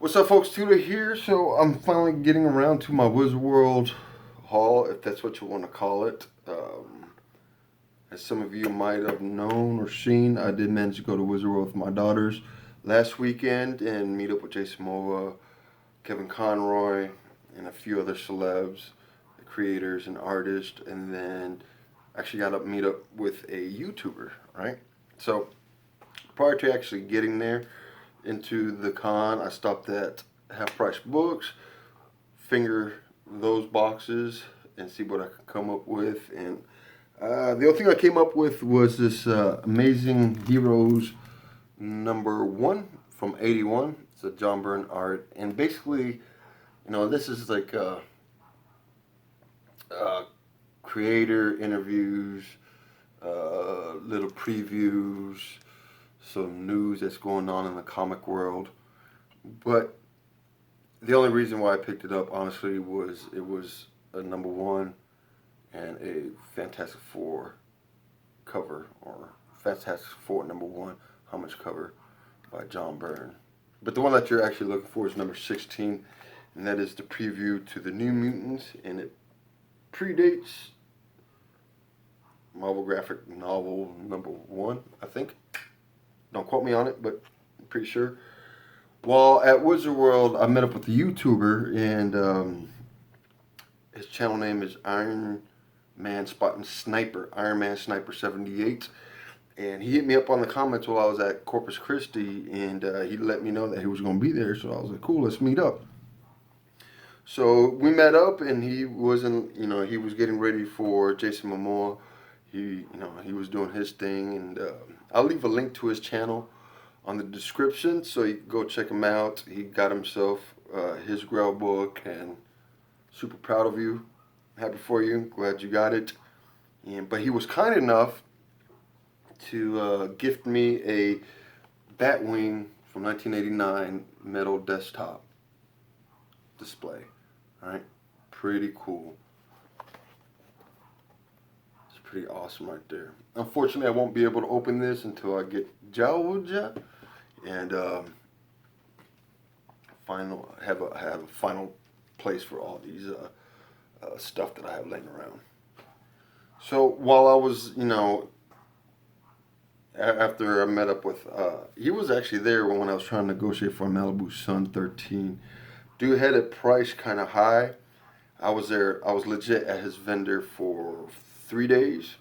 What's up, folks? Tudor here. So I'm finally getting around to my Wizard World haul, if that's what you want to call it. As some of you might have known or seen, I did manage to go to Wizard World with my daughters last weekend and meet up with Jason Moa, Kevin Conroy, and a few other celebs, creators and artists, and then actually got to meet up with a YouTuber, right? So prior to actually getting there into the con, I stopped at Half Price Books, finger those boxes, and see what I could come up with. And the only thing I came up with was this Amazing Heroes #1 from '81. It's a John Byrne art, and basically, this is like creator interviews, little previews, some news that's going on in the comic world. But the only reason why I picked it up, honestly, was it was a #1 and a Fantastic Four cover, or Fantastic Four #1 homage cover by John Byrne. But the one that you're actually looking for is #16, and that is the preview to the New Mutants, and it predates Marvel graphic novel #1, I think. Don't quote me on it, but I'm pretty sure. While at Wizard World, I met up with a YouTuber, and his channel name is IronmanSniper 78, and he hit me up on the comments while I was at Corpus Christi, and he let me know that he was going to be there. So I was like, "Cool, let's meet up." So we met up, and he wasn't, he was getting ready for Jason Momoa. He was doing his thing, and I'll leave a link to his channel on the description, so you can go check him out. He got himself his Grail book, and super proud of you. Happy for you. Glad you got it. But he was kind enough to gift me a Batwing from 1989 metal desktop display. All right, pretty cool. It's pretty awesome right there. Unfortunately, I won't be able to open this until I get Jowja and have a final place for all these stuff that I have laying around. So while I was, after I met up with, he was actually there when I was trying to negotiate for a Malibu Sun 13. Dude had it priced kind of high. I was there. I was legit at his vendor for 3 days.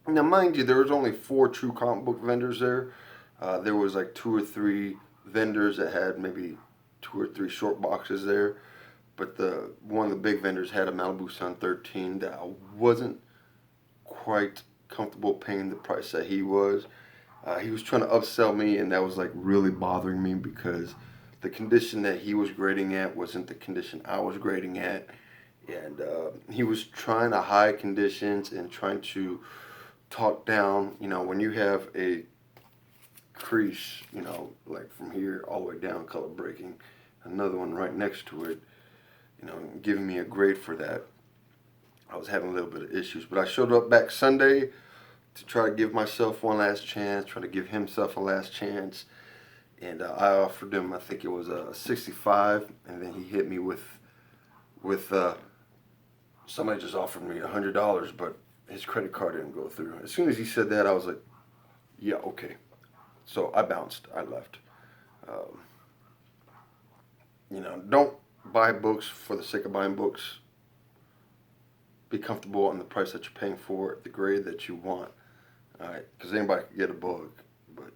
Now, mind you, there was only 4 true comic book vendors there. There was like 2 or 3 vendors that had maybe 2 or 3 short boxes there. But one of the big vendors had a Malibu Sun 13 that I wasn't quite comfortable paying the price that he was. He was trying to upsell me, and that was like really bothering me because the condition that he was grading at wasn't the condition I was grading at. And he was trying to hide conditions and trying to talk down, when you have a crease, like from here all the way down, color breaking, another one right next to it, giving me a grade for that. I was having a little bit of issues, but I showed up back Sunday to try to give myself one last chance, try to give himself a last chance, and I offered him, I think it was a 65, and then he hit me with somebody just offered me $100, but his credit card didn't go through. As soon as he said that, I was like, yeah, okay. So I bounced. I left. Um, don't buy books for the sake of buying books. Be comfortable on the price that you're paying for it, the grade that you want. All right, because anybody can get a book, but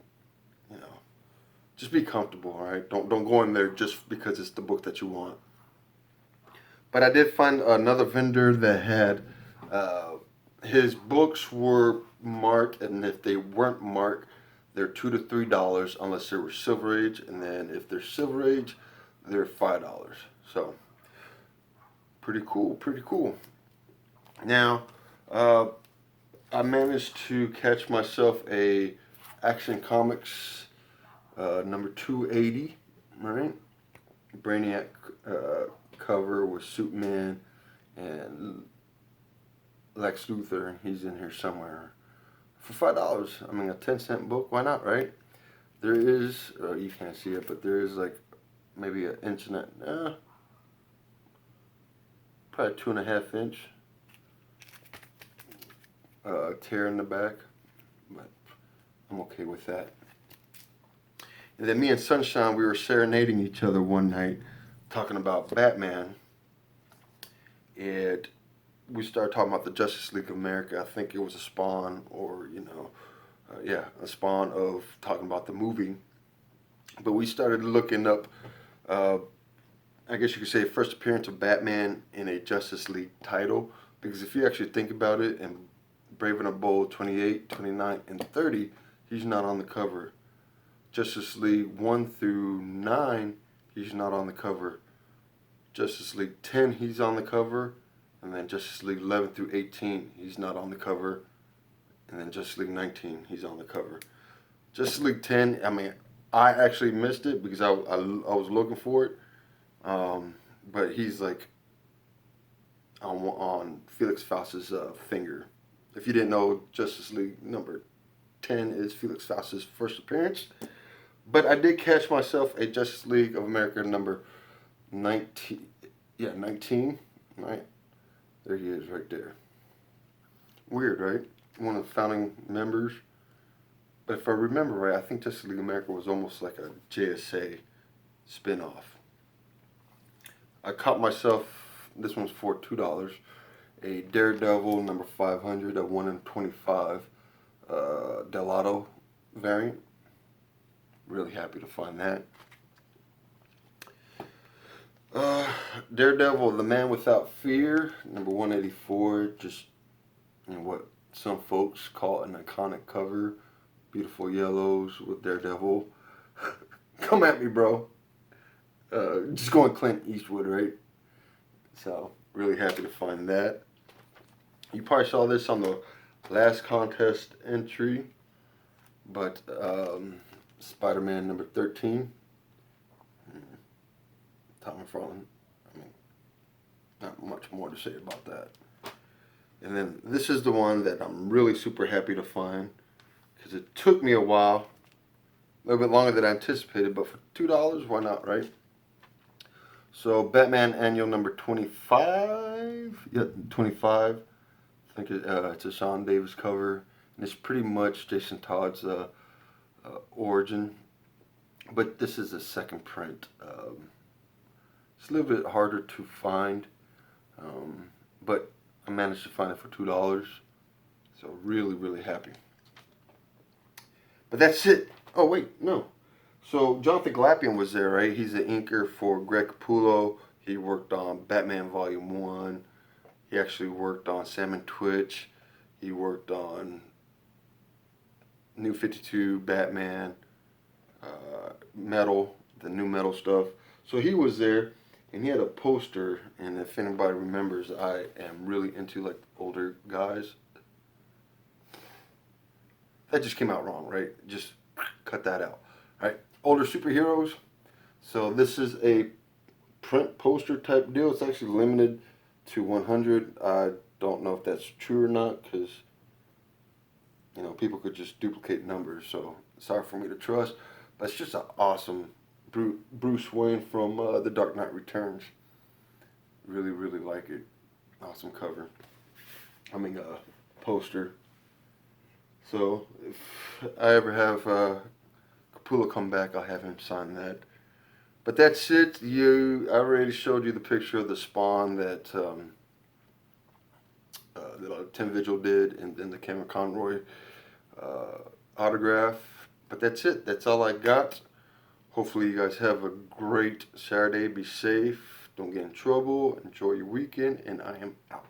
just be comfortable. All right, don't go in there just because it's the book that you want. But I did find another vendor that had his books were marked, and if they weren't marked, they're $2 to $3 unless they were Silver Age, and then if they're Silver Age, they're $5. So pretty cool, pretty cool. Now, I managed to catch myself a Action Comics number 280, right? Brainiac cover with Superman and Lex Luthor. He's in here somewhere for $5. A 10-cent book. Why not, right? There is you can't see it, but there is like maybe an inch and probably 2.5 inch tear in the back, but I'm okay with that. And then me and Sunshine, we were serenading each other one night, talking about Batman, and we started talking about the Justice League of America. I think it was a spawn, or a spawn of talking about the movie. But we started looking up, I guess you could say, first appearance of Batman in a Justice League title. Because if you actually think about it, in Brave and the Bold 28, 29, and 30, he's not on the cover. Justice League 1 through 9, he's not on the cover. Justice League 10, he's on the cover. And then Justice League 11 through 18, he's not on the cover. And then Justice League 19, he's on the cover. Justice League 10, I mean, I actually missed it because I was looking for it. But he's like on Felix Faust's finger. If you didn't know, Justice League number 10 is Felix Faust's first appearance. But I did catch myself a Justice League of America number 19. Yeah, 19. Right? There he is right there. Weird, right? One of the founding members. But if I remember right, I think Justice League of America was almost like a JSA spin-off. I caught myself, this one's for $2, a Daredevil number 500, a 1 in 25 Delado variant. Really happy to find that. Daredevil, the Man Without Fear, number 184, just what some folks call an iconic cover. Beautiful yellows with Daredevil. Come at me, bro. Just going Clint Eastwood, right? So, really happy to find that. You probably saw this on the last contest entry, but Spider-Man number 13. Tom McFarlane. I mean, not much more to say about that. And then this is the one that I'm really super happy to find, because it took me a while, a little bit longer than I anticipated, but for $2, why not, right? So Batman Annual number 25. Yep, 25. I think it's a Sean Davis cover, and it's pretty much Jason Todd's origin. But this is a second print. It's a little bit harder to find, but I managed to find it for $2. So really, really happy. But that's it. Oh wait, no. So Jonathan Glapion was there, right? He's the inker for Greg Capullo. He worked on Batman Volume 1. He actually worked on Sam and Twitch. He worked on New 52, Batman, Metal, the new Metal stuff. So he was there, and he had a poster, and if anybody remembers, I am really into like older guys. That just came out wrong, right? Just cut that out. All right, older superheroes. So this is a print poster type deal. It's actually limited to 100. I don't know if that's true or not, because people could just duplicate numbers. So it's hard for me to trust. But it's just an awesome Bruce Wayne from The Dark Knight Returns. Really, really like it. Awesome cover. Poster. So if I ever have Capullo come back, I'll have him sign that. But that's it. I already showed you the picture of the Spawn that Tim Vigil did, and then the Cameron Conroy autograph. But that's it. That's all I got. Hopefully you guys have a great Saturday. Be safe. Don't get in trouble. Enjoy your weekend. And I am out.